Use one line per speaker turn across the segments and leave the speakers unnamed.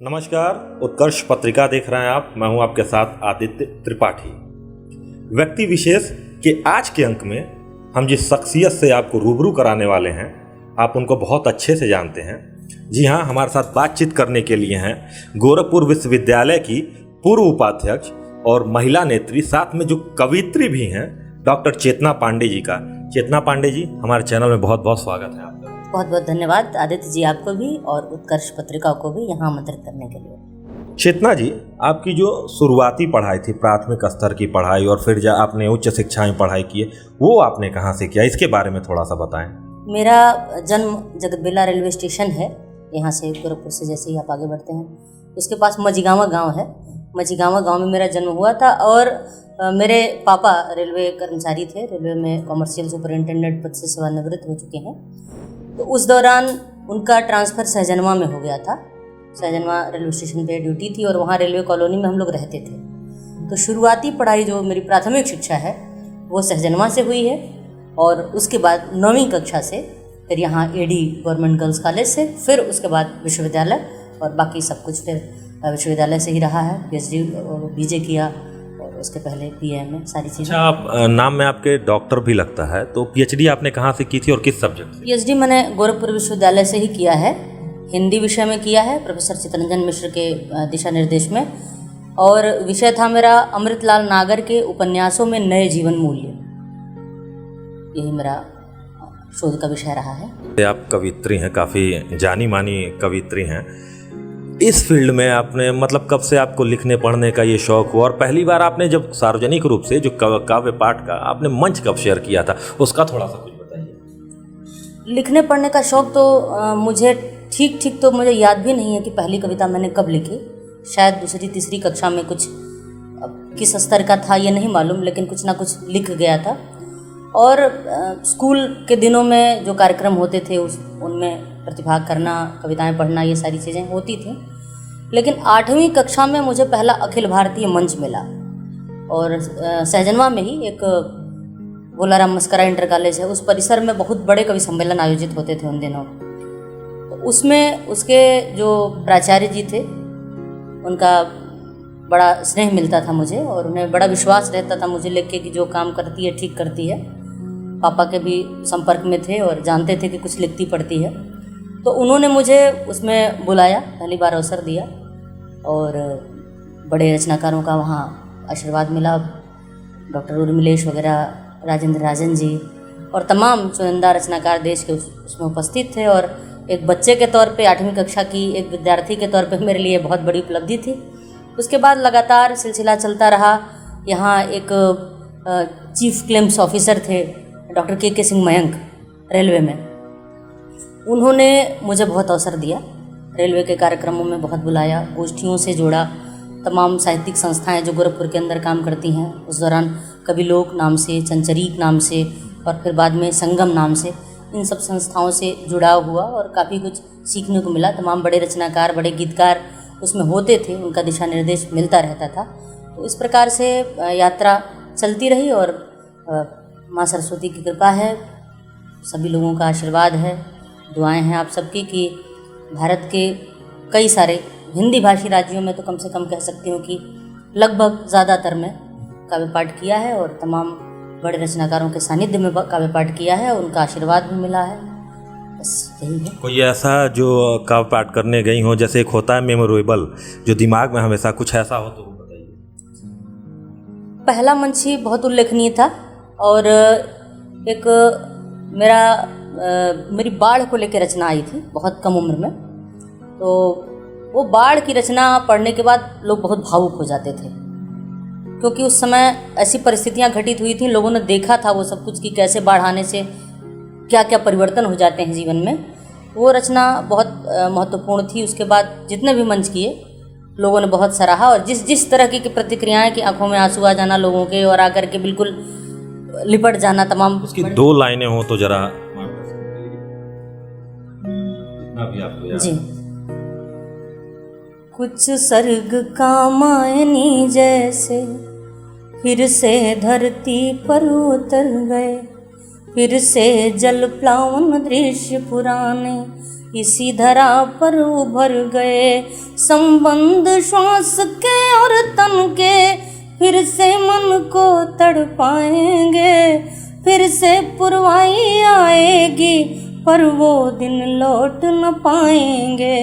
नमस्कार, उत्कर्ष पत्रिका देख रहे हैं आप। मैं हूं आपके साथ आदित्य त्रिपाठी। व्यक्ति विशेष के आज के अंक में हम जिस शख्सियत से आपको रूबरू कराने वाले हैं, आप उनको बहुत अच्छे से जानते हैं। जी हाँ, हमारे साथ बातचीत करने के लिए हैं गोरखपुर विश्वविद्यालय की पूर्व उपाध्यक्ष और महिला नेत्री, साथ में जो कवित्री भी हैं, डॉक्टर चेतना पांडे जी का। चेतना पांडे जी, हमारे चैनल में बहुत बहुत स्वागत है आपका।
बहुत बहुत धन्यवाद आदित्य जी, आपको भी और उत्कर्ष पत्रिका को भी यहाँ आमंत्रित करने के लिए।
चेतना जी, आपकी जो शुरुआती पढ़ाई थी, प्राथमिक स्तर की पढ़ाई, और फिर जब आपने उच्च शिक्षा में पढ़ाई की है, वो आपने कहाँ से किया, इसके बारे में थोड़ा सा बताएं।
मेरा जन्म जगतबिल्ला रेलवे स्टेशन है। यहाँ से गोरखपुर से जैसे ही आप आगे बढ़ते हैं, उसके पास मझीगांवा गांव है। मझीगांवा गांव में मेरा जन्म हुआ था और मेरे पापा रेलवे कर्मचारी थे। रेलवे में कॉमर्शियल सुपरिंटेंडेंट पद से सेवानिवृत्त हो चुके हैं। तो उस दौरान उनका ट्रांसफ़र सहजनवा में हो गया था। सहजनवा रेलवे स्टेशन पे ड्यूटी थी और वहाँ रेलवे कॉलोनी में हम लोग रहते थे। तो शुरुआती पढ़ाई जो मेरी प्राथमिक शिक्षा है वो सहजनवा से हुई है, और उसके बाद 9वीं कक्षा से फिर यहाँ एडी गवर्नमेंट गर्ल्स कॉलेज से, फिर उसके बाद विश्वविद्यालय, और बाकी सब कुछ फिर विश्वविद्यालय से ही रहा है। PhD और BJ किया, और उसके पहले PAM सारी चीज़ें।
अच्छा, आप नाम में आपके डॉक्टर भी लगता है, तो PhD आपने कहाँ से की थी और किस सब्जेक्ट से?
PhD मैंने गोरखपुर विश्वविद्यालय से ही किया है। हिंदी विषय में किया है, प्रोफेसर चित्तरंजन मिश्र के दिशा निर्देश में, और विषय था मेरा अमृतलाल नागर के उपन्यासों में नए जीवन मूल्य। यही मेरा शोध का विषय रहा है।
आप कवित्री हैं, काफ़ी जानी मानी कवित्री हैं। इस फील्ड में आपने मतलब कब से आपको लिखने पढ़ने का ये शौक हुआ, और पहली बार आपने जब सार्वजनिक रूप से जो काव्य पाठ का आपने मंच कब शेयर किया था, उसका थोड़ा सा कुछ बताइए।
लिखने पढ़ने का शौक तो मुझे ठीक तो मुझे याद भी नहीं है कि पहली कविता मैंने कब लिखी। शायद दूसरी तीसरी कक्षा में, कुछ किस स्तर का था ये नहीं मालूम, लेकिन कुछ ना कुछ लिख गया था। और स्कूल के दिनों में जो कार्यक्रम होते थे उनमें प्रतिभाग करना, कविताएं पढ़ना, ये सारी चीज़ें होती थी। लेकिन 8वीं कक्षा में मुझे पहला अखिल भारतीय मंच मिला, और सहजनवा में ही एक भोलाराम मस्करा इंटर कॉलेज है, उस परिसर में बहुत बड़े कवि सम्मेलन आयोजित होते थे उन दिनों। तो उसमें उसके जो प्राचार्य जी थे, उनका बड़ा स्नेह मिलता था मुझे, और उन्हें बड़ा विश्वास रहता था मुझे लेके कि जो काम करती है ठीक करती है। पापा के भी संपर्क में थे और जानते थे कि कुछ लिखती पढ़ती है। तो उन्होंने मुझे उसमें बुलाया, पहली बार अवसर दिया, और बड़े रचनाकारों का वहाँ आशीर्वाद मिला। डॉक्टर उर्मिलेश वगैरह, राजेंद्र राजन जी, और तमाम चुनिंदा रचनाकार देश के उसमें उपस्थित थे। और एक बच्चे के तौर पे, 8वीं कक्षा की एक विद्यार्थी के तौर पे मेरे लिए बहुत बड़ी उपलब्धि थी। उसके बाद लगातार सिलसिला चलता रहा। यहाँ एक चीफ क्लेम्स ऑफिसर थे डॉक्टर के सिंह मयंक, रेलवे में। उन्होंने मुझे बहुत अवसर दिया, रेलवे के कार्यक्रमों में बहुत बुलाया, गोष्ठियों से जोड़ा। तमाम साहित्यिक संस्थाएं जो गोरखपुर के अंदर काम करती हैं, उस दौरान कविलोक नाम से, चंचरीक नाम से, और फिर बाद में संगम नाम से, इन सब संस्थाओं से जुड़ाव हुआ और काफ़ी कुछ सीखने को मिला। तमाम बड़े रचनाकार, बड़े गीतकार उसमें होते थे, उनका दिशा निर्देश मिलता रहता था। तो इस प्रकार से यात्रा चलती रही, और माँ सरस्वती की कृपा है, सभी लोगों का आशीर्वाद है, दुआएं हैं आप सबकी कि भारत के कई सारे हिंदी भाषी राज्यों में तो कम से कम कह सकती हूँ कि लगभग ज़्यादातर में काव्य पाठ किया है, और तमाम बड़े रचनाकारों के सानिध्य में काव्य पाठ किया है, और उनका आशीर्वाद भी मिला है। बस यही है।
कोई ऐसा जो काव्य पाठ करने गई हो, जैसे एक होता है मेमोरेबल, जो दिमाग में हमेशा कुछ ऐसा हो, तो बताइए।
पहला मंच ही बहुत उल्लेखनीय था, और एक मेरी बाढ़ को लेकर रचना आई थी बहुत कम उम्र में। तो वो बाढ़ की रचना पढ़ने के बाद लोग बहुत भावुक हो जाते थे, क्योंकि उस समय ऐसी परिस्थितियां घटित हुई थी, लोगों ने देखा था वो सब कुछ कि कैसे बाढ़ आने से क्या क्या परिवर्तन हो जाते हैं जीवन में। वो रचना बहुत महत्वपूर्ण थी। उसके बाद जितने भी मंच किए, लोगों ने बहुत सराहा, और जिस तरह की प्रतिक्रियाएं कि आंखों में आंसू आ जाना लोगों के, और आकर के बिल्कुल लिपट जाना तमाम।
उसकी 2 लाइनें हो तो जरा भी आपको
जी। कुछ सर्ग कामायनी जैसे फिर से धरती पर उतर गए, फिर से जल प्लावन दृश्य पुराने इसी धरा पर उभर गए संबंध श्वास के और तन के, फिर से मन को तड़पाएंगे, फिर से पुरवाई आएगी पर वो दिन लौट न पाएंगे,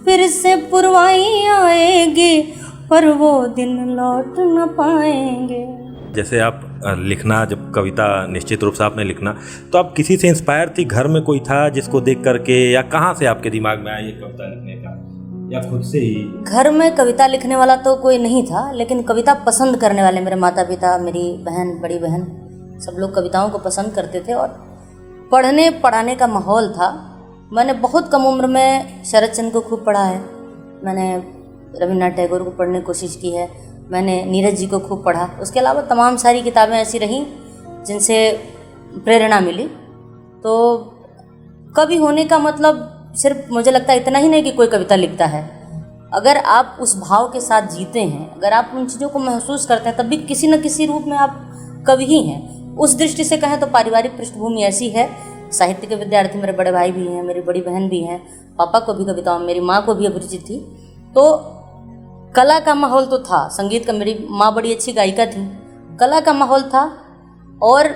फिर से पुरवाई आएगी पर वो दिन लौट न पाएंगे।
जैसे आप लिखना, जब कविता निश्चित रूप से आपने लिखना, तो आप किसी से इंस्पायर थी? घर में कोई था जिसको देख करके, या कहाँ से आपके दिमाग में आया ये कविता लिखने का, या खुद से ही?
घर में कविता लिखने वाला तो कोई नहीं था, लेकिन कविता पसंद करने वाले मेरे माता पिता, मेरी बहन, बड़ी बहन, सब लोग कविताओं को पसंद करते थे और पढ़ने पढ़ाने का माहौल था। मैंने बहुत कम उम्र में शरद चंद्र को खूब पढ़ा है, मैंने रविन्द्रनाथ टैगोर को पढ़ने की कोशिश की है, मैंने नीरज जी को खूब पढ़ा। उसके अलावा तमाम सारी किताबें ऐसी रहीं जिनसे प्रेरणा मिली। तो कवि होने का मतलब सिर्फ मुझे लगता है इतना ही नहीं कि कोई कविता लिखता है। अगर आप उस भाव के साथ जीते हैं, अगर आप उन चीज़ों को महसूस करते हैं, तब भी किसी न किसी रूप में आप कवि ही हैं। उस दृष्टि से कहें तो पारिवारिक पृष्ठभूमि ऐसी है, साहित्य के विद्यार्थी मेरे बड़े भाई भी हैं, मेरी बड़ी बहन भी हैं, पापा को भी कविताओं, मेरी माँ को भी अभिरुचि थी। तो कला का माहौल तो था, संगीत का, मेरी माँ बड़ी अच्छी गायिका थी, कला का माहौल था। और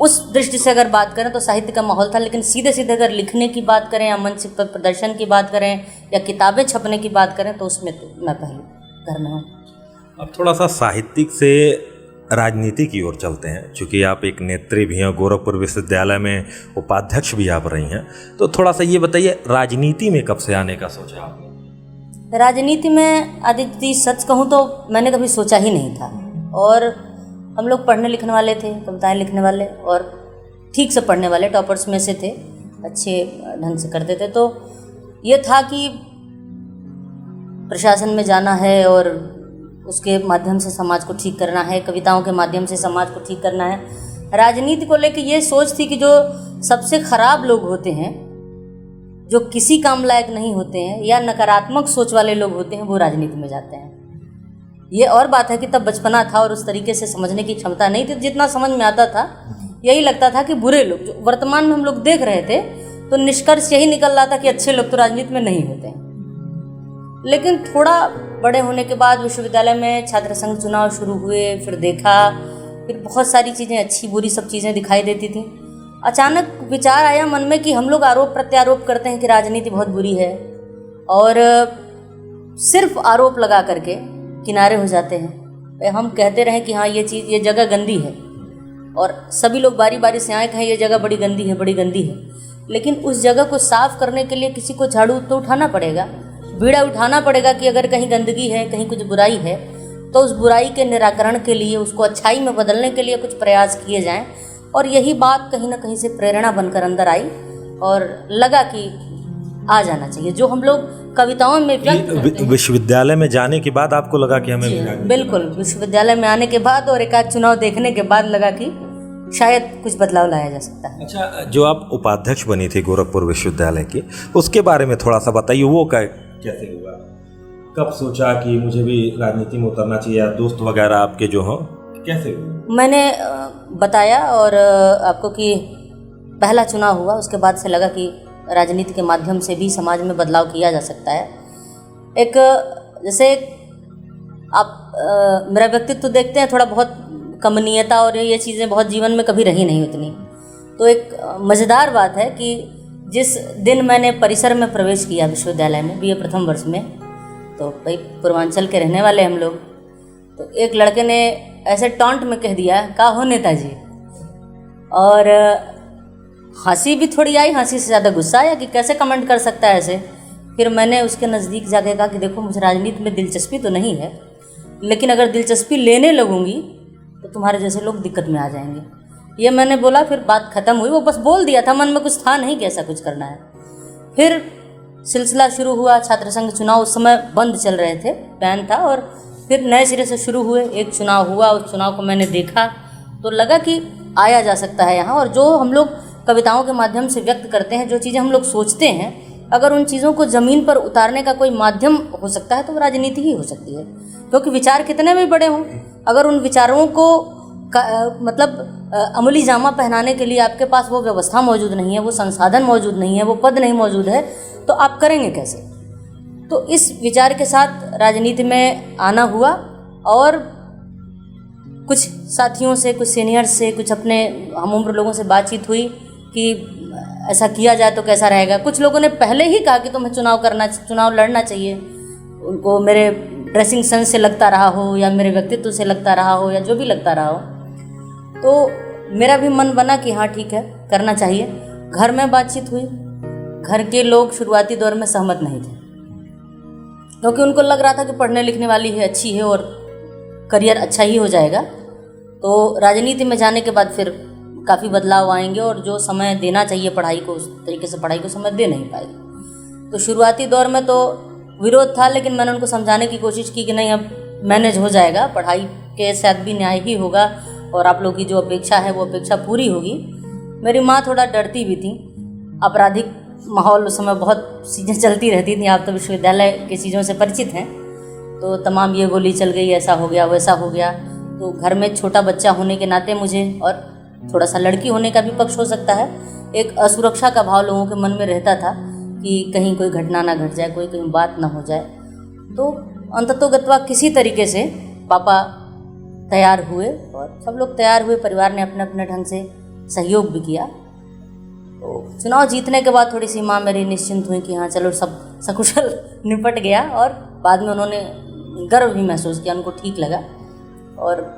उस दृष्टि से अगर बात करें तो साहित्य का माहौल था। लेकिन सीधे सीधे अगर लिखने की बात करें या मंच पर प्रदर्शन की बात करें या किताबें छपने की बात करें तो उसमें तो मैं पहले घर में हूँ।
अब थोड़ा सा साहित्यिक से राजनीति की ओर चलते हैं, चूँकि आप एक नेत्री भी हैं, गोरखपुर विश्वविद्यालय में उपाध्यक्ष भी आप रही हैं, तो थोड़ा सा ये बताइए, राजनीति में कब से आने का सोचा आपने?
राजनीति में आदित्य सच कहूँ तो मैंने कभी सोचा ही नहीं था। और हम लोग पढ़ने लिखने वाले थे, कविताएं लिखने वाले और ठीक से पढ़ने वाले, टॉपर्स में से थे, अच्छे ढंग से करते थे। तो ये था कि प्रशासन में जाना है और उसके माध्यम से समाज को ठीक करना है, कविताओं के माध्यम से समाज को ठीक करना है। राजनीति को लेकर ये सोच थी कि जो सबसे खराब लोग होते हैं, जो किसी काम लायक नहीं होते हैं या नकारात्मक सोच वाले लोग होते हैं, वो राजनीति में जाते हैं। ये और बात है कि तब बचपना था और उस तरीके से समझने की क्षमता नहीं थी। जितना समझ में आता था यही लगता था कि बुरे लोग, जो वर्तमान में हम लोग देख रहे थे, तो निष्कर्ष यही निकल रहा था कि अच्छे लोग तो राजनीति में नहीं होते हैं। लेकिन थोड़ा बड़े होने के बाद विश्वविद्यालय में छात्र संघ चुनाव शुरू हुए, फिर देखा, फिर बहुत सारी चीज़ें, अच्छी बुरी सब चीज़ें दिखाई देती थी। अचानक विचार आया मन में कि हम लोग आरोप प्रत्यारोप करते हैं कि राजनीति बहुत बुरी है और सिर्फ आरोप लगा करके किनारे हो जाते हैं। हम कहते रहें कि हाँ ये चीज़, ये जगह गंदी है और सभी लोग बारी बारी से आए कहें ये जगह बड़ी गंदी है, बड़ी गंदी है। लेकिन उस जगह को साफ करने के लिए किसी को झाड़ू तो उठाना पड़ेगा, बीड़ा उठाना पड़ेगा कि अगर कहीं गंदगी है, कहीं कुछ बुराई है, तो उस बुराई के निराकरण के लिए, उसको अच्छाई में बदलने के लिए कुछ प्रयास किए जाएं। और यही बात कहीं ना कहीं से प्रेरणा बनकर अंदर आई और लगा कि आ जाना चाहिए जो हम लोग कविताओं में व्यक्त करते हैं।
विश्वविद्यालय में जाने के बाद आपको लगा कि हमें?
बिल्कुल, विश्वविद्यालय में आने के बाद और एक आध चुनाव देखने के बाद लगा कि शायद कुछ बदलाव लाया जा सकता है।
अच्छा, जो आप उपाध्यक्ष बनी थी गोरखपुर विश्वविद्यालय की, उसके बारे में थोड़ा सा बताइए, वो कैसे हुआ? कब सोचा कि मुझे भी राजनीति में उतरना चाहिए, या दोस्त वगैरह आपके जो हों, कैसे हुआ?
मैंने बताया और आपको कि पहला चुनाव हुआ, उसके बाद से लगा कि राजनीति के माध्यम से भी समाज में बदलाव किया जा सकता है। एक जैसे आप मेरा व्यक्तित्व देखते हैं, थोड़ा बहुत कमनीयता और ये चीज़ें बहुत जीवन में कभी रही नहीं उतनी। तो एक मज़ेदार बात है कि जिस दिन मैंने परिसर में प्रवेश किया विश्वविद्यालय में बीए प्रथम वर्ष में, तो भाई पूर्वांचल के रहने वाले हम लोग, तो एक लड़के ने ऐसे टॉन्ट में कह दिया, का हो नेताजी, और हंसी भी थोड़ी आई, हंसी से ज़्यादा गुस्सा आया कि कैसे कमेंट कर सकता है ऐसे। फिर मैंने उसके नज़दीक जाके कहा कि देखो मुझे राजनीति में दिलचस्पी तो नहीं है, लेकिन अगर दिलचस्पी लेने लगूंगी तो तुम्हारे जैसे लोग दिक्कत में आ जाएंगे। ये मैंने बोला, फिर बात ख़त्म हुई। वो बस बोल दिया था, मन में कुछ था नहीं कि ऐसा कुछ करना है। फिर सिलसिला शुरू हुआ, छात्र संघ चुनाव उस समय बंद चल रहे थे, बैन था, और फिर नए सिरे से शुरू हुए। एक चुनाव हुआ, उस चुनाव को मैंने देखा तो लगा कि आया जा सकता है यहाँ। और जो हम लोग कविताओं के माध्यम से व्यक्त करते हैं, जो चीज़ें हम लोग सोचते हैं, अगर उन चीज़ों को ज़मीन पर उतारने का कोई माध्यम हो सकता है तो वो राजनीति ही हो सकती है। क्योंकि विचार कितने भी बड़े हों, अगर उन विचारों को मतलब अमली जामा पहनाने के लिए आपके पास वो व्यवस्था मौजूद नहीं है, वो संसाधन मौजूद नहीं है, वो पद नहीं मौजूद है, तो आप करेंगे कैसे? तो इस विचार के साथ राजनीति में आना हुआ और कुछ साथियों से, कुछ सीनियर्स से, कुछ अपने हम उम्र लोगों से बातचीत हुई कि ऐसा किया जाए तो कैसा रहेगा। कुछ लोगों ने पहले ही कहा कि तुम्हें चुनाव लड़ना चाहिए, उनको मेरे ड्रेसिंग सेंस से लगता रहा हो या मेरे व्यक्तित्व से लगता रहा हो या जो भी लगता रहा हो। तो मेरा भी मन बना कि हाँ ठीक है, करना चाहिए। घर में बातचीत हुई, घर के लोग शुरुआती दौर में सहमत नहीं थे, क्योंकि उनको लग रहा था कि पढ़ने लिखने वाली है, अच्छी है और करियर अच्छा ही हो जाएगा। तो राजनीति में जाने के बाद फिर काफ़ी बदलाव आएंगे और जो समय देना चाहिए पढ़ाई को, उस तरीके से पढ़ाई को समय दे नहीं पाएगी। तो शुरुआती दौर में तो विरोध था, लेकिन मैंने उनको समझाने की कोशिश की कि नहीं, अब मैनेज हो जाएगा, पढ़ाई के साथ भी न्याय ही होगा और आप लोग की जो अपेक्षा है वो अपेक्षा पूरी होगी। मेरी माँ थोड़ा डरती भी थी, आपराधिक माहौल उस समय बहुत चीज़ें चलती रहती थी, आप तो विश्वविद्यालय की चीज़ों से परिचित हैं। तो तमाम ये गोली चल गई, ऐसा हो गया, वैसा हो गया। तो घर में छोटा बच्चा होने के नाते मुझे, और थोड़ा सा लड़की होने का भी पक्ष हो सकता है, एक असुरक्षा का भाव लोगों के मन में रहता था कि कहीं कोई घटना ना घट जाए, कोई कहीं बात ना हो जाए। तो अंततोगत्वा किसी तरीके से पापा तैयार हुए और सब लोग तैयार हुए, परिवार ने अपने अपने ढंग से सहयोग भी किया। तो चुनाव जीतने के बाद थोड़ी सी माँ मेरी निश्चिंत हुई कि हाँ चलो सब सकुशल निपट गया, और बाद में उन्होंने गर्व भी महसूस किया, उनको ठीक लगा। और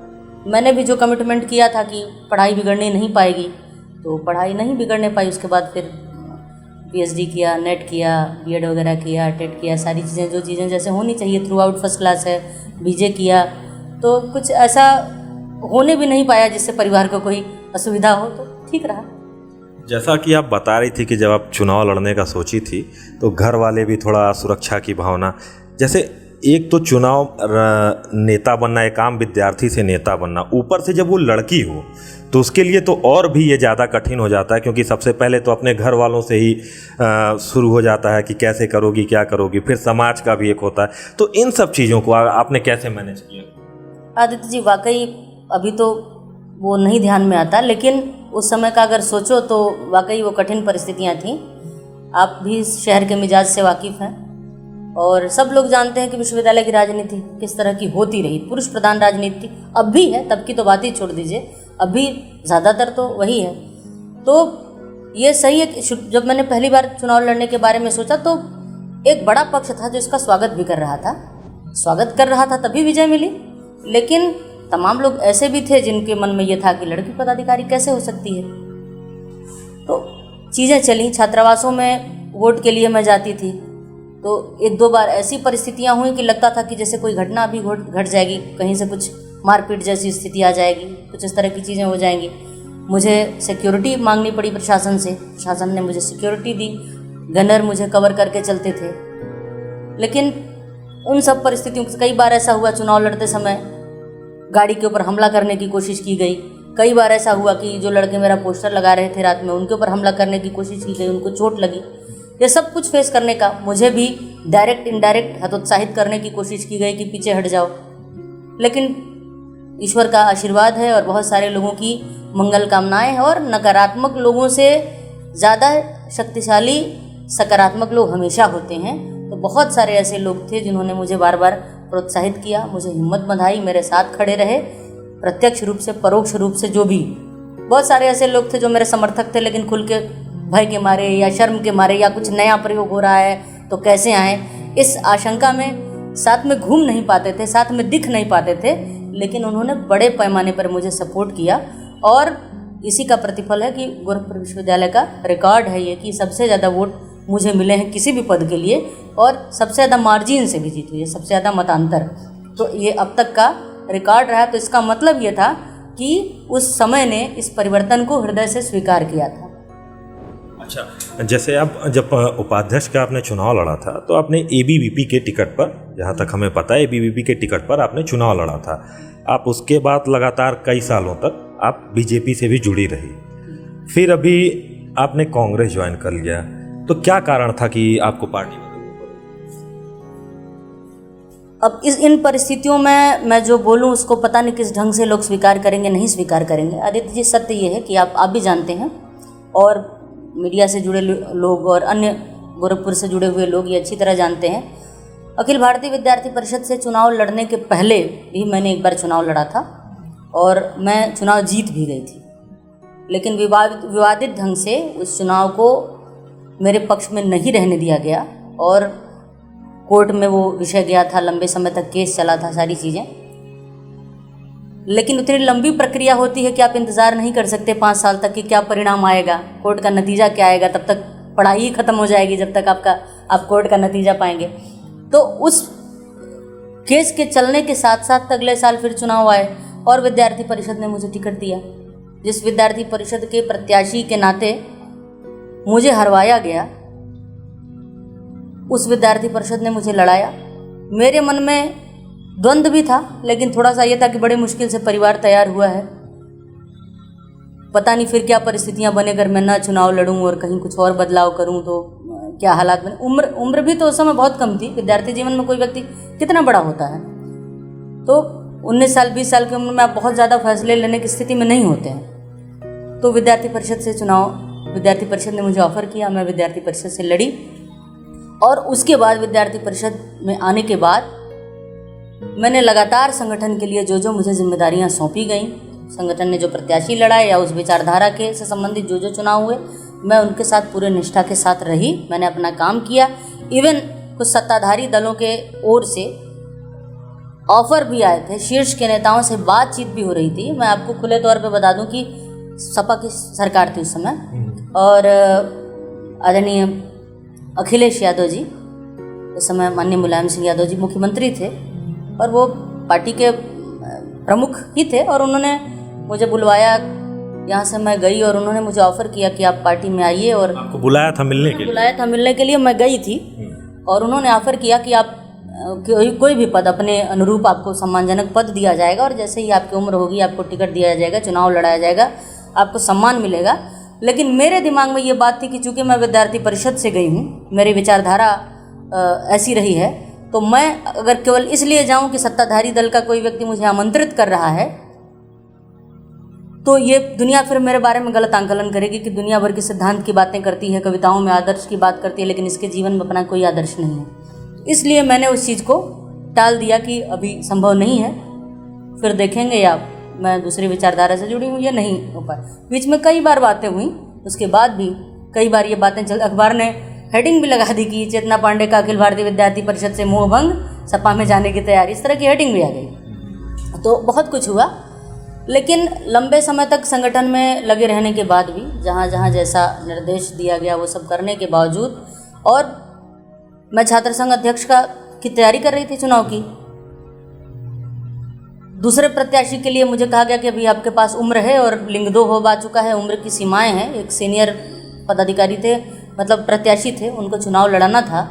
मैंने भी जो कमिटमेंट किया था कि पढ़ाई बिगड़ने नहीं पाएगी, तो पढ़ाई नहीं बिगड़ने पाई। उसके बाद फिर पीएचडी किया, नेट किया, बीएड वगैरह किया, टेट किया, सारी चीज़ें जो चीज़ें जैसे होनी चाहिए, थ्रू आउट फर्स्ट क्लास है, बीजे किया। तो कुछ ऐसा होने भी नहीं पाया जिससे परिवार को कोई असुविधा हो, तो ठीक रहा।
जैसा कि आप बता रही थी कि जब आप चुनाव लड़ने का सोची थी तो घर वाले भी थोड़ा सुरक्षा की भावना, जैसे एक तो चुनाव नेता बनना, एक आम विद्यार्थी से नेता बनना, ऊपर से जब वो लड़की हो तो उसके लिए तो और भी ये ज़्यादा कठिन हो जाता है, क्योंकि सबसे पहले तो अपने घर वालों से ही शुरू हो जाता है कि कैसे करोगी, क्या करोगी, फिर समाज का भी एक होता है। तो इन सब चीज़ों को आपने कैसे मैनेज किया?
आदित्य जी, वाकई अभी तो वो नहीं ध्यान में आता, लेकिन उस समय का अगर सोचो तो वाकई वो कठिन परिस्थितियाँ थीं। आप भी इस शहर के मिजाज से वाकिफ़ हैं और सब लोग जानते हैं कि विश्वविद्यालय की राजनीति किस तरह की होती रही, पुरुष प्रधान राजनीति अब भी है, तब की तो बात ही छोड़ दीजिए, अभी ज़्यादातर तो वही है। तो ये सही है कि जब मैंने पहली बार चुनाव लड़ने के बारे में सोचा तो एक बड़ा पक्ष था जो इसका स्वागत भी कर रहा था, स्वागत कर रहा था, तभी विजय मिली। लेकिन तमाम लोग ऐसे भी थे जिनके मन में ये था कि लड़की पदाधिकारी कैसे हो सकती है। तो चीज़ें चली, छात्रावासों में वोट के लिए मैं जाती थी, तो एक दो बार ऐसी परिस्थितियां हुई कि लगता था कि जैसे कोई घटना अभी घट जाएगी, कहीं से कुछ मारपीट जैसी स्थिति आ जाएगी, कुछ इस तरह की चीज़ें हो जाएंगी। मुझे सिक्योरिटी मांगनी पड़ी प्रशासन से, प्रशासन ने मुझे सिक्योरिटी दी, गनर मुझे कवर करके चलते थे। लेकिन उन सब परिस्थितियों से कई बार ऐसा हुआ, चुनाव लड़ते समय गाड़ी के ऊपर हमला करने की कोशिश की गई। कई बार ऐसा हुआ कि जो लड़के मेरा पोस्टर लगा रहे थे रात में, उनके ऊपर हमला करने की कोशिश की गई, उनको चोट लगी। ये सब कुछ फेस करने का मुझे भी डायरेक्ट इनडायरेक्ट हतोत्साहित करने की कोशिश की गई कि पीछे हट जाओ। लेकिन ईश्वर का आशीर्वाद है और बहुत सारे लोगों की मंगल कामनाएं हैं, और नकारात्मक लोगों से ज़्यादा शक्तिशाली सकारात्मक लोग हमेशा होते हैं। तो बहुत सारे ऐसे लोग थे जिन्होंने मुझे बार बार प्रोत्साहित किया, मुझे हिम्मत बंधाई, मेरे साथ खड़े रहे, प्रत्यक्ष रूप से परोक्ष रूप से। जो भी बहुत सारे ऐसे लोग थे जो मेरे समर्थक थे, लेकिन खुल के भय के मारे या शर्म के मारे या कुछ नया प्रयोग हो रहा है तो कैसे आए, इस आशंका में साथ में घूम नहीं पाते थे, साथ में दिख नहीं पाते थे। लेकिन उन्होंने बड़े पैमाने पर मुझे सपोर्ट किया, और इसी का प्रतिफल है कि गोरखपुर विश्वविद्यालय का रिकॉर्ड है ये कि सबसे ज़्यादा वोट मुझे मिले हैं किसी भी पद के लिए, और सबसे ज़्यादा मार्जिन से भी जीत हुई है, सबसे ज़्यादा मतांतर। तो ये अब तक का रिकॉर्ड रहा। तो इसका मतलब ये था कि उस समय ने इस परिवर्तन को हृदय से स्वीकार किया था।
अच्छा, जैसे आप जब उपाध्यक्ष का आपने चुनाव लड़ा था तो आपने एबीवीपी के टिकट पर, जहाँ तक हमें पता है एबीवीपी के टिकट पर आपने चुनाव लड़ा था। आप उसके बाद लगातार कई सालों तक आप बीजेपी से भी जुड़ी रही, फिर अभी आपने कांग्रेस ज्वाइन कर लिया, तो क्या कारण था कि आपको पार्टी बदलनी
अब इन परिस्थितियों में मैं जो बोलूं उसको पता नहीं किस ढंग से लोग स्वीकार करेंगे, नहीं स्वीकार करेंगे। आदित्य जी, सत्य ये है कि आप भी जानते हैं और मीडिया से जुड़े लोग और अन्य गोरखपुर से जुड़े हुए लोग ये अच्छी तरह जानते हैं, अखिल भारतीय विद्यार्थी परिषद से चुनाव लड़ने के पहले भी मैंने एक बार चुनाव लड़ा था और मैं चुनाव जीत भी गई थी। लेकिन विवादित ढंग से उस चुनाव को मेरे पक्ष में नहीं रहने दिया गया और कोर्ट में वो विषय गया था, लंबे समय तक केस चला था, सारी चीज़ें। लेकिन उतनी लंबी प्रक्रिया होती है कि आप इंतज़ार नहीं कर सकते 5 साल तक कि क्या परिणाम आएगा, कोर्ट का नतीजा क्या आएगा। तब तक पढ़ाई ही ख़त्म हो जाएगी जब तक आप कोर्ट का नतीजा पाएंगे। तो उस केस के चलने के साथ साथ अगले साल फिर चुनाव आए और विद्यार्थी परिषद ने मुझे टिकट दिया। जिस विद्यार्थी परिषद के प्रत्याशी के नाते मुझे हरवाया गया, उस विद्यार्थी परिषद ने मुझे लड़ाया। मेरे मन में द्वंद्व भी था, लेकिन थोड़ा सा ये था कि बड़ी मुश्किल से परिवार तैयार हुआ है, पता नहीं फिर क्या परिस्थितियां बने अगर मैं ना चुनाव लड़ूं और कहीं कुछ और बदलाव करूं तो क्या हालात बने। उम्र भी तो उस समय बहुत कम थी। विद्यार्थी जीवन में कोई व्यक्ति कितना बड़ा होता है, तो 19 साल 20 साल की उम्र में आप बहुत ज़्यादा फैसले लेने की स्थिति में नहीं होते हैं। तो विद्यार्थी परिषद ने मुझे ऑफ़र किया, मैं विद्यार्थी परिषद से लड़ी और उसके बाद विद्यार्थी परिषद में आने के बाद मैंने लगातार संगठन के लिए जो मुझे जिम्मेदारियां सौंपी गईं, संगठन ने जो प्रत्याशी लड़ाए या उस विचारधारा के से संबंधित जो चुनाव हुए, मैं उनके साथ पूरे निष्ठा के साथ रही। मैंने अपना काम किया। इवन कुछ सत्ताधारी दलों के ओर से ऑफ़र भी आए थे, शीर्ष के नेताओं से बातचीत भी हो रही थी। मैं आपको खुले तौर पे बता दूं कि सपा की सरकार थी उस समय और आदरणीय अखिलेश यादव जी, उस समय माननीय मुलायम सिंह यादव जी मुख्यमंत्री थे और वो पार्टी के प्रमुख ही थे और उन्होंने मुझे बुलवाया। यहाँ से मैं गई और उन्होंने मुझे ऑफ़र किया कि आप पार्टी में आइए। और
आपको बुलाया था मिलने के लिए?
मैं गई थी और उन्होंने ऑफ़र किया कि आप कोई भी पद अपने अनुरूप आपको सम्मानजनक पद दिया जाएगा और जैसे ही आपकी उम्र होगी आपको टिकट दिया जाएगा, चुनाव लड़ाया जाएगा, आपको सम्मान मिलेगा। लेकिन मेरे दिमाग में ये बात थी कि चूँकि मैं विद्यार्थी परिषद से गई हूँ, मेरी विचारधारा ऐसी रही है, तो मैं अगर केवल इसलिए जाऊँ कि सत्ताधारी दल का कोई व्यक्ति मुझे आमंत्रित कर रहा है तो ये दुनिया फिर मेरे बारे में गलत आंकलन करेगी कि दुनिया भर के सिद्धांत की बातें करती है, कविताओं में आदर्श की बात करती है, लेकिन इसके जीवन में अपना कोई आदर्श नहीं है। इसलिए मैंने उस चीज़ को टाल दिया कि अभी संभव नहीं है, फिर देखेंगे, या मैं दूसरी विचारधारा से जुड़ी हूँ या नहीं हो पाए। बीच में कई बार बातें हुई, उसके बाद भी कई बार ये बातें अखबार ने हेडिंग भी लगा दी कि चेतना पांडे का अखिल भारतीय विद्यार्थी परिषद से मोहभंग, सपा में जाने की तैयारी, इस तरह की हेडिंग भी आ गई। तो बहुत कुछ हुआ, लेकिन लंबे समय तक संगठन में लगे रहने के बाद भी, जहाँ जहाँ जैसा निर्देश दिया गया वो सब करने के बावजूद, और मैं छात्र संघ अध्यक्ष की तैयारी कर रही थी चुनाव की। दूसरे प्रत्याशी के लिए मुझे कहा गया कि अभी आपके पास उम्र है और लिंग 2 हो बा चुका है, उम्र की सीमाएं हैं। एक सीनियर पदाधिकारी थे, मतलब प्रत्याशी थे, उनको चुनाव लड़ाना था।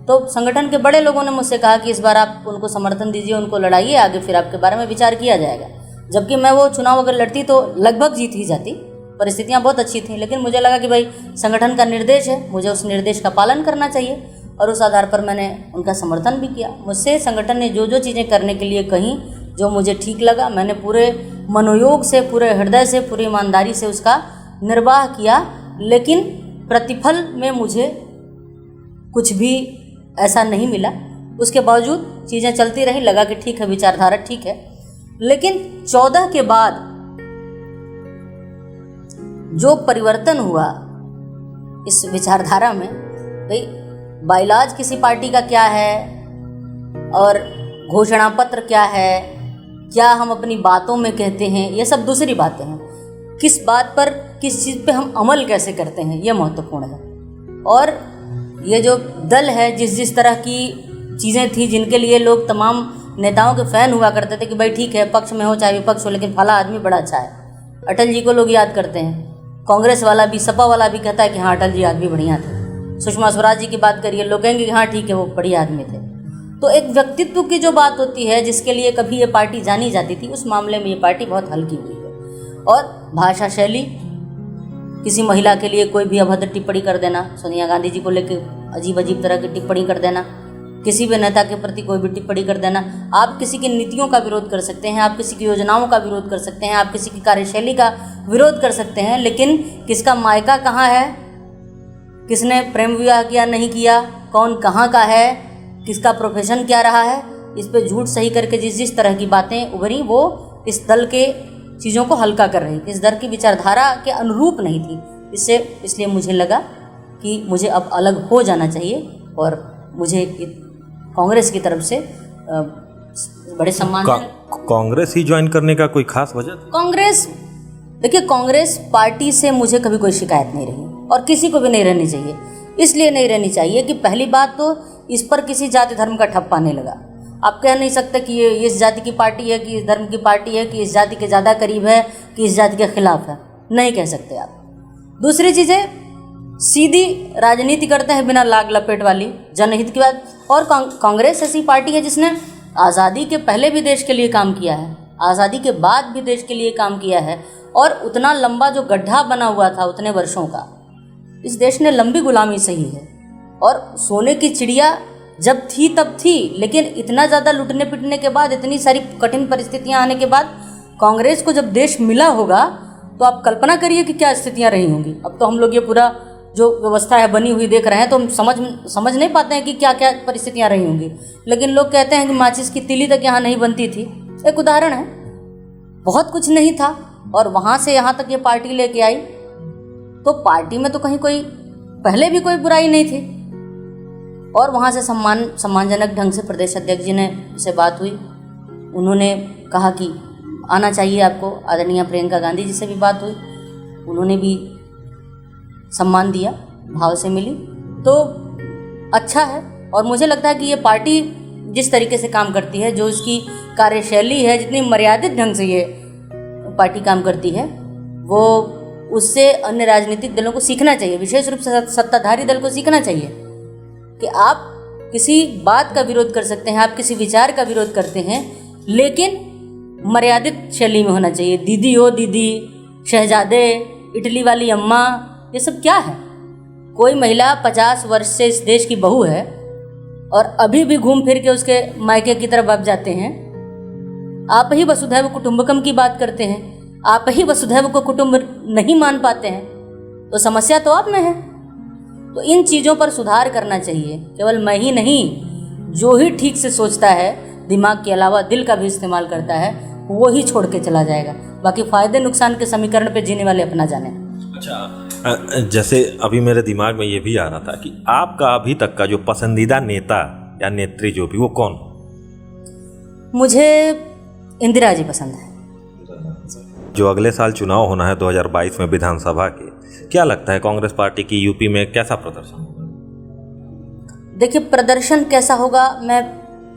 तो संगठन के बड़े लोगों ने मुझसे कहा कि इस बार आप उनको समर्थन दीजिए, उनको लड़ाइए, आगे फिर आपके बारे में विचार किया जाएगा। जबकि मैं वो चुनाव अगर लड़ती तो लगभग जीत ही जाती, परिस्थितियाँ बहुत अच्छी थीं। लेकिन मुझे लगा कि भाई संगठन का निर्देश है, मुझे उस निर्देश का पालन करना चाहिए, और उस आधार पर मैंने उनका समर्थन भी किया। मुझसे संगठन ने जो चीज़ें करने के लिए कहीं, जो मुझे ठीक लगा, मैंने पूरे मनोयोग से, पूरे हृदय से, पूरी ईमानदारी से उसका निर्वाह किया। लेकिन प्रतिफल में मुझे कुछ भी ऐसा नहीं मिला। उसके बावजूद चीज़ें चलती रही, लगा कि ठीक है, विचारधारा ठीक है। लेकिन 14 के बाद जो परिवर्तन हुआ इस विचारधारा में, भाई बाइलाज किसी पार्टी का क्या है और घोषणा पत्र क्या है, क्या हम अपनी बातों में कहते हैं, ये सब दूसरी बातें हैं। किस बात पर, किस चीज़ पे हम अमल कैसे करते हैं, ये महत्वपूर्ण है। और ये जो दल है, जिस तरह की चीज़ें थी, जिनके लिए लोग तमाम नेताओं के फ़ैन हुआ करते थे कि भाई ठीक है, पक्ष में हो चाहे विपक्ष हो, लेकिन फला आदमी बड़ा अच्छा है। अटल जी को लोग याद करते हैं, कांग्रेस वाला भी, सपा वाला भी कहता है कि हाँ अटल जी आदमी बढ़िया थे। सुषमा स्वराज जी की बात करिए, लोग कहेंगे कि हाँ ठीक है, वो बढ़िया आदमी थे। तो एक व्यक्तित्व की जो बात होती है, जिसके लिए कभी ये पार्टी जानी जाती थी, उस मामले में ये पार्टी बहुत हल्की हुई है। और भाषा शैली, किसी महिला के लिए कोई भी अभद्र टिप्पणी कर देना, सोनिया गांधी जी को लेकर अजीब तरह की टिप्पणी कर देना, किसी भी नेता के प्रति कोई भी टिप्पणी कर देना। आप किसी की नीतियों का विरोध कर सकते हैं, आप किसी की योजनाओं का विरोध कर सकते हैं, आप किसी की कार्यशैली का विरोध कर सकते हैं, लेकिन किसका मायका कहाँ है, किसने प्रेम विवाह किया नहीं किया, कौन कहाँ का है, किसका प्रोफेशन क्या रहा है, इस पे झूठ सही करके जिस तरह की बातें उभरी वो इस दल के चीज़ों को हल्का कर रही थी, इस दल की विचारधारा के अनुरूप नहीं थी। इसलिए मुझे लगा कि मुझे अब अलग हो जाना चाहिए और मुझे कांग्रेस की तरफ से बड़े सम्मान
कांग्रेस ही ज्वाइन करने का कोई खास वजह?
कांग्रेस, देखिए कांग्रेस पार्टी से मुझे कभी कोई शिकायत नहीं रही और किसी को भी नहीं रहनी चाहिए। इसलिए नहीं रहनी चाहिए कि पहली बात तो इस पर किसी जाति धर्म का ठप्पा नहीं लगा। आप कह नहीं सकते कि ये इस जाति की पार्टी है, कि इस धर्म की पार्टी है, कि इस जाति के ज़्यादा करीब है, कि इस जाति के खिलाफ है, नहीं कह सकते आप। दूसरी चीज़ है, सीधी राजनीति करते हैं बिना लाग लपेट वाली, जनहित की बात। और कांग्रेस ऐसी पार्टी है जिसने आज़ादी के पहले भी देश के लिए काम किया है, आज़ादी के बाद भी देश के लिए काम किया है, और उतना लंबा जो गड्ढा बना हुआ था उतने वर्षों का, इस देश ने लंबी गुलामी सही है। और सोने की चिड़िया जब थी तब थी, लेकिन इतना ज़्यादा लुटने पिटने के बाद, इतनी सारी कठिन परिस्थितियां आने के बाद कांग्रेस को जब देश मिला होगा तो आप कल्पना करिए कि क्या स्थितियां रही होंगी। अब तो हम लोग ये पूरा जो व्यवस्था है बनी हुई देख रहे हैं तो हम समझ नहीं पाते हैं कि क्या क्या परिस्थितियां रही होंगी, लेकिन लोग कहते हैं कि माचिस की तीली तक यहाँ नहीं बनती थी। एक उदाहरण है, बहुत कुछ नहीं था और वहाँ से यहाँ तक ये पार्टी लेके आई, तो पार्टी में तो कहीं कोई पहले भी कोई बुराई नहीं थी। और वहाँ से सम्मानजनक ढंग से प्रदेश अध्यक्ष जी ने से बात हुई, उन्होंने कहा कि आना चाहिए आपको। आदरणीय प्रियंका गांधी जी से भी बात हुई, उन्होंने भी सम्मान दिया, भाव से मिली, तो अच्छा है। और मुझे लगता है कि ये पार्टी जिस तरीके से काम करती है, जो इसकी कार्यशैली है, जितनी मर्यादित ढंग से ये पार्टी काम करती है, वो उससे अन्य राजनीतिक दलों को सीखना चाहिए, विशेष रूप से सत्ताधारी दल को सीखना चाहिए कि आप किसी बात का विरोध कर सकते हैं, आप किसी विचार का विरोध करते हैं, लेकिन मर्यादित शैली में होना चाहिए। दीदी हो दीदी, शहजादे, इटली वाली अम्मा, ये सब क्या है? कोई महिला 50 वर्ष से इस देश की बहू है और अभी भी घूम फिर के उसके मायके की तरफ आप जाते हैं। आप ही वसुधैव कुटुंबकम की बात करते हैं, आप ही वसुधैव को कुटुंब नहीं मान पाते हैं, तो समस्या तो आप में है। तो इन चीज़ों पर सुधार करना चाहिए। केवल मैं ही नहीं, जो ही ठीक से सोचता है, दिमाग के अलावा दिल का भी इस्तेमाल करता है, वो ही छोड़ के चला जाएगा। बाकी फ़ायदे नुकसान के समीकरण पे जीने वाले अपना जाने।
अच्छा, जैसे अभी मेरे दिमाग में ये भी आ रहा था कि आपका अभी तक का जो पसंदीदा नेता या नेत्री जो भी, वो कौन?
मुझे इंदिरा जी पसंद है।
जो अगले साल चुनाव होना है 2022 में विधानसभा के, क्या लगता है कांग्रेस पार्टी की यूपी में कैसा प्रदर्शन होगा? देखिए, प्रदर्शन कैसा होगा मैं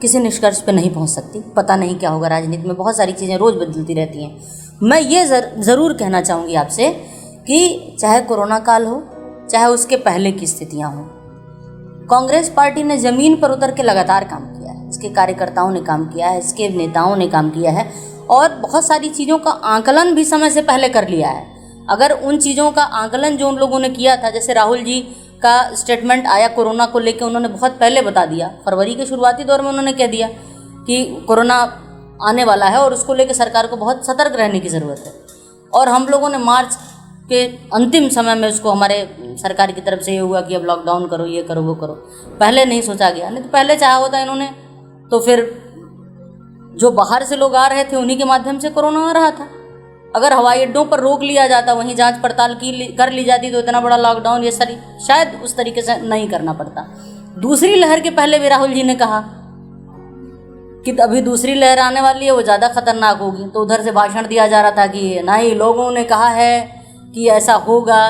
किसी निष्कर्ष पे नहीं पहुंच सकती, पता नहीं क्या होगा। राजनीति में बहुत सारी चीज़ें रोज़ बदलती रहती हैं। मैं ये ज़रूर कहना चाहूँगी आपसे कि चाहे कोरोना काल हो, चाहे उसके पहले की स्थितियाँ हों, कांग्रेस पार्टी ने ज़मीन पर उतर के लगातार काम किया है। इसके कार्यकर्ताओं ने काम किया है, इसके नेताओं ने काम किया है, और बहुत सारी चीज़ों का आंकलन भी समय से पहले कर लिया है। अगर उन चीज़ों का आंकलन जो उन लोगों ने किया था, जैसे राहुल जी का स्टेटमेंट आया कोरोना को लेकर, उन्होंने बहुत पहले बता दिया, फरवरी के शुरुआती दौर में उन्होंने कह दिया कि कोरोना आने वाला है और उसको लेकर सरकार को बहुत सतर्क रहने की ज़रूरत है। और हम लोगों ने मार्च के अंतिम समय में उसको, हमारे सरकार की तरफ से ये हुआ कि अब लॉकडाउन करो, ये करो, वो करो, पहले नहीं सोचा गया। नहीं तो पहले चाहा होता इन्होंने, तो फिर जो बाहर से लोग आ रहे थे उन्हीं के माध्यम से कोरोना आ रहा था। अगर हवाई अड्डों पर रोक लिया जाता, वहीं जांच पड़ताल कर ली जाती, तो इतना बड़ा लॉकडाउन ये सारी शायद उस तरीके से नहीं करना पड़ता। दूसरी लहर के पहले भी राहुल जी ने कहा कि अभी दूसरी लहर आने वाली है, वो ज़्यादा खतरनाक होगी, तो उधर से भाषण दिया जा रहा था कि नहीं, लोगों ने कहा है कि ऐसा होगा,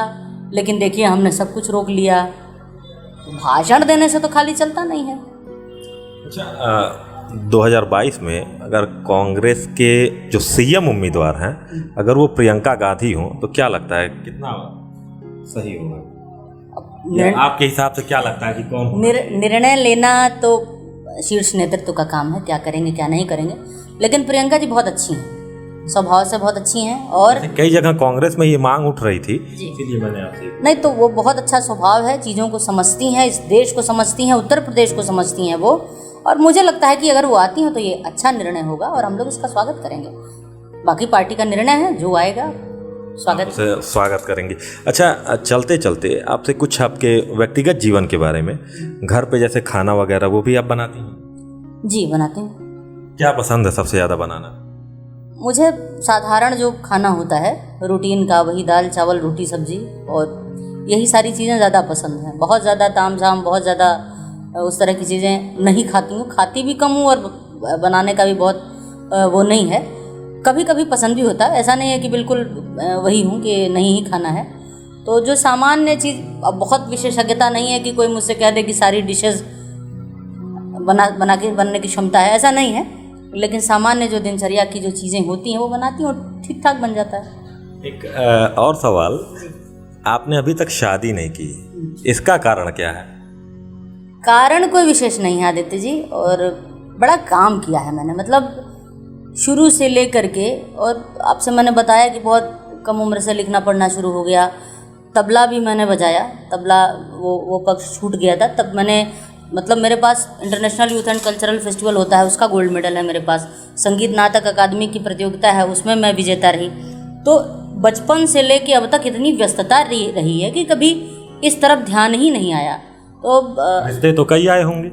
लेकिन देखिए हमने सब कुछ रोक लिया। तो भाषण देने से तो खाली चलता नहीं है। अच्छा, 2022 में अगर कांग्रेस के जो सीएम उम्मीदवार हैं, अगर वो प्रियंका गांधी हों, तो क्या लगता है कितना सही होगा? आपके हिसाब से क्या लगता है कि कौन?
निर्णय लेना तो शीर्ष नेतृत्व का काम है, क्या करेंगे क्या नहीं करेंगे, लेकिन प्रियंका जी बहुत अच्छी हैं। स्वभाव से बहुत अच्छी हैं और
कई जगह कांग्रेस में ये मांग उठ रही थी,
जी।
इसीलिए मैंने आपसे
नहीं तो वो बहुत अच्छा स्वभाव है, चीज़ों को समझती हैं, इस देश को समझती हैं, उत्तर प्रदेश को समझती हैं वो। और मुझे लगता है कि अगर वो आती हैं तो ये अच्छा निर्णय होगा और हम लोग इसका स्वागत करेंगे। बाकी पार्टी का निर्णय है, जो आएगा
स्वागत करेंगे। अच्छा, चलते चलते आपसे कुछ आपके व्यक्तिगत जीवन के बारे में, घर पे जैसे खाना वगैरह वो भी आप बनाती हैं?
जी बनाते हैं।
क्या पसंद है सबसे ज़्यादा बनाना?
मुझे साधारण जो खाना होता है रूटीन का, वही दाल चावल रोटी सब्जी और यही सारी चीज़ें ज़्यादा पसंद हैं। बहुत ज़्यादा ताम झाम, बहुत ज़्यादा उस तरह की चीज़ें नहीं खाती हूँ, खाती भी कम हूँ और बनाने का भी बहुत वो नहीं है। कभी कभी पसंद भी होता है, ऐसा नहीं है कि बिल्कुल वही हूँ कि नहीं ही खाना है। तो जो सामान्य चीज़, अब बहुत विशेषज्ञता नहीं है कि कोई मुझसे कह दे कि सारी डिशेज़ बनने की क्षमता है, ऐसा नहीं है। लेकिन सामान्य जो दिनचर्या की जो चीज़ें होती हैं वो बनाती हूँ, ठीक ठाक बन जाता है।
एक और सवाल, आपने अभी तक शादी नहीं की, इसका कारण क्या है?
कारण कोई विशेष नहीं है आदित्य जी, और बड़ा काम किया है मैंने, मतलब शुरू से लेकर के। और आपसे मैंने बताया कि बहुत कम उम्र से लिखना पढ़ना शुरू हो गया। तबला भी मैंने बजाया, तबला वो पक्ष छूट गया था, तब मैंने, मतलब मेरे पास international youth and cultural festival होता है, उसका गोल्ड मेडल है मेरे पास। संगीत नाटक अकादमी की प्रतियोगिता है, उसमें मैं विजेता रही। तो बचपन से लेके अब तक इतनी व्यस्तता रही है कि कभी इस तरफ ध्यान ही नहीं आया। तो
रिश्ते तो कई आए होंगे।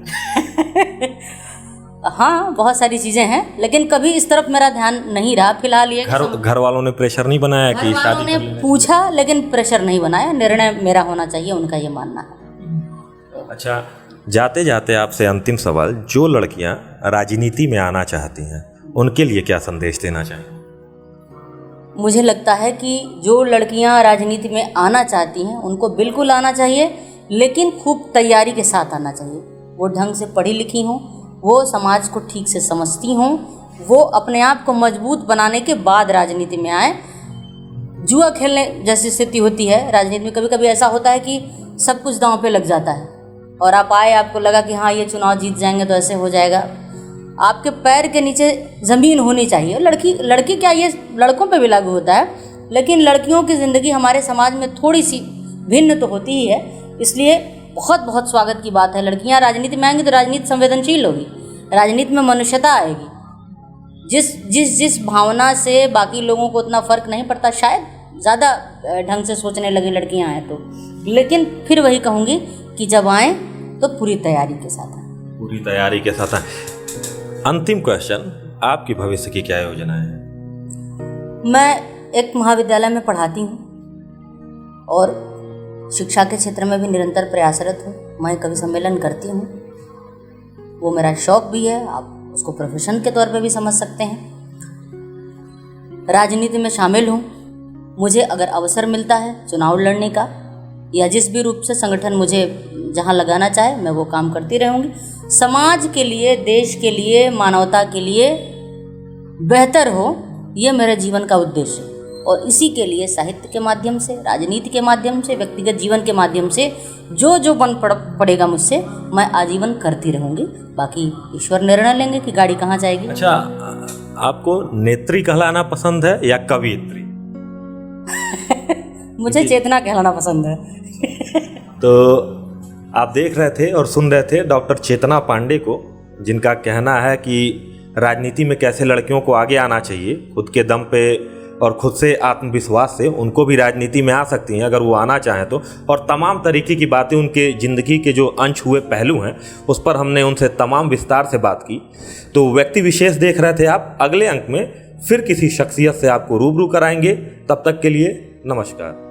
हाँ, बहुत सारी चीज़ें हैं, लेकिन कभी इस तरफ मेरा ध्यान नहीं रहा। फिलहाल ये
घर वालों ने प्रेशर नहीं बनाया कि शादी?
घर वालों ने पूछा लेकिन प्रेशर नहीं बनाया, निर्णय मेरा होना चाहिए, उनका ये मानना है।
अच्छा, जाते जाते आपसे अंतिम सवाल, जो लड़कियां राजनीति में आना चाहती हैं उनके लिए क्या संदेश देना चाहिए?
मुझे लगता है कि जो लड़कियां राजनीति में आना चाहती हैं उनको बिल्कुल आना चाहिए, लेकिन खूब तैयारी के साथ आना चाहिए। वो ढंग से पढ़ी लिखी हों, वो समाज को ठीक से समझती हों, वो अपने आप को मजबूत बनाने के बाद राजनीति में आए। जुआ खेलने जैसी स्थिति होती है राजनीति में, कभी कभी ऐसा होता है कि सब कुछ दांव पे लग जाता है और आप आए, आपको लगा कि हाँ ये चुनाव जीत जाएंगे तो ऐसे हो जाएगा। आपके पैर के नीचे ज़मीन होनी चाहिए। लड़की क्या, ये लड़कों पे भी लागू होता है, लेकिन लड़कियों की ज़िंदगी हमारे समाज में थोड़ी सी भिन्न तो होती ही है। इसलिए बहुत बहुत स्वागत की बात है, लड़कियां राजनीति में आएंगी तो राजनीति संवेदनशील होगी, राजनीति में मनुष्यता आएगी। जिस भावना से बाकी लोगों को उतना फ़र्क नहीं पड़ता, शायद ज़्यादा ढंग से सोचने लगी लड़कियां आए तो। लेकिन फिर वही कहूँगी कि जब आएँ तो पूरी तैयारी के साथ आएँ।
पूरी तैयारी के साथ आएँ। अंतिम क्वेश्चन, आपकी भविष्य की क्या योजना है?
मैं एक महाविद्यालय में पढ़ाती हूँ और शिक्षा के क्षेत्र में भी निरंतर प्रयासरत हूँ। मैं कवि सम्मेलन करती हूँ, वो मेरा शौक भी है, आप उसको प्रोफेशन के तौर पे भी समझ सकते हैं। राजनीति में शामिल हूँ, मुझे अगर अवसर मिलता है चुनाव लड़ने का या जिस भी रूप से संगठन मुझे जहाँ लगाना चाहे मैं वो काम करती रहूँगी। समाज के लिए, देश के लिए, मानवता के लिए बेहतर हो, ये मेरे जीवन का उद्देश्य है। और इसी के लिए साहित्य के माध्यम से, राजनीति के माध्यम से, व्यक्तिगत जीवन के माध्यम से जो बन पड़ेगा मुझसे, मैं आजीवन करती रहूँगी। बाकी ईश्वर निर्णय लेंगे कि गाड़ी कहाँ जाएगी।
अच्छा, आपको नेत्री कहलाना पसंद है या कवियत्री?
मुझे चेतना कहलाना पसंद है।
तो आप देख रहे थे और सुन रहे थे डॉक्टर चेतना पांडे को, जिनका कहना है कि राजनीति में कैसे लड़कियों को आगे आना चाहिए, खुद के दम पे और खुद से आत्मविश्वास से उनको भी राजनीति में आ सकती हैं अगर वो आना चाहें तो। और तमाम तरीके की बातें, उनके ज़िंदगी के जो अनछुए हुए पहलू हैं उस पर हमने उनसे तमाम विस्तार से बात की। तो व्यक्ति विशेष देख रहे थे आप। अगले अंक में फिर किसी शख्सियत से आपको रूबरू कराएंगे। तब तक के लिए नमस्कार।